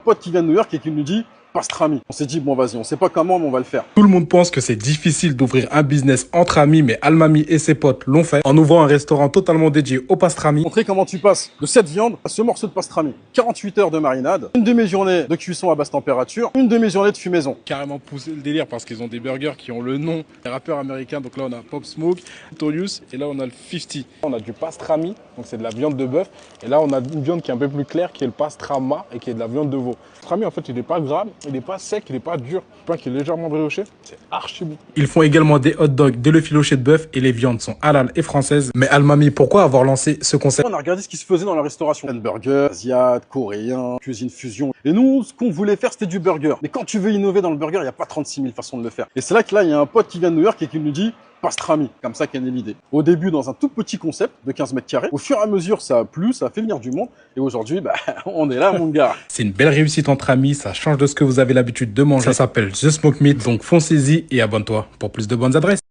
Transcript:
Pote qui vient de New York et qui nous dit pastrami. On s'est dit bon vas-y, on sait pas comment mais on va le faire. Tout le monde pense que c'est difficile d'ouvrir un business entre amis, mais Almami et ses potes l'ont fait en ouvrant un restaurant totalement dédié au pastrami. Montrer comment tu passes de cette viande à ce morceau de pastrami. 48 heures de marinade, une demi-journée de cuisson à basse température, une demi-journée de fumaison. Carrément poussé le délire parce qu'ils ont des burgers qui ont le nom des rappeurs américains. Donc là on a Pop Smoke, Notorious et là on a le 50. On a du pastrami, donc c'est de la viande de bœuf. Et là on a une viande qui est un peu plus claire qui est le pastrama et qui est de la viande de veau. Le pastrami en fait il n'est pas gras, il n'est pas sec, il n'est pas dur. Le pain qui est légèrement brioché, c'est archi bon. Ils font également des hot dogs, de l'effiloché de bœuf et les viandes sont halal et françaises. Mais Almami, pourquoi avoir lancé ce concept? On a regardé ce qui se faisait dans la restauration. Hamburger, asiat, coréen, cuisine fusion. Et nous, ce qu'on voulait faire, c'était du burger. Mais quand tu veux innover dans le burger, il n'y a pas 36 000 façons de le faire. Et c'est là que là, il y a un pote qui vient de New York et qui nous dit pastrami. Comme ça qu'est née l'idée. Au début, dans un tout petit concept de 15 mètres carrés. Au fur et à mesure, ça a plu, ça a fait venir du monde. Et aujourd'hui, on est là, mon gars. C'est une belle réussite entre amis, ça change de ce que vous avez l'habitude de manger. Ça s'appelle The Smoke Meat, donc foncez-y et abonne-toi pour plus de bonnes adresses.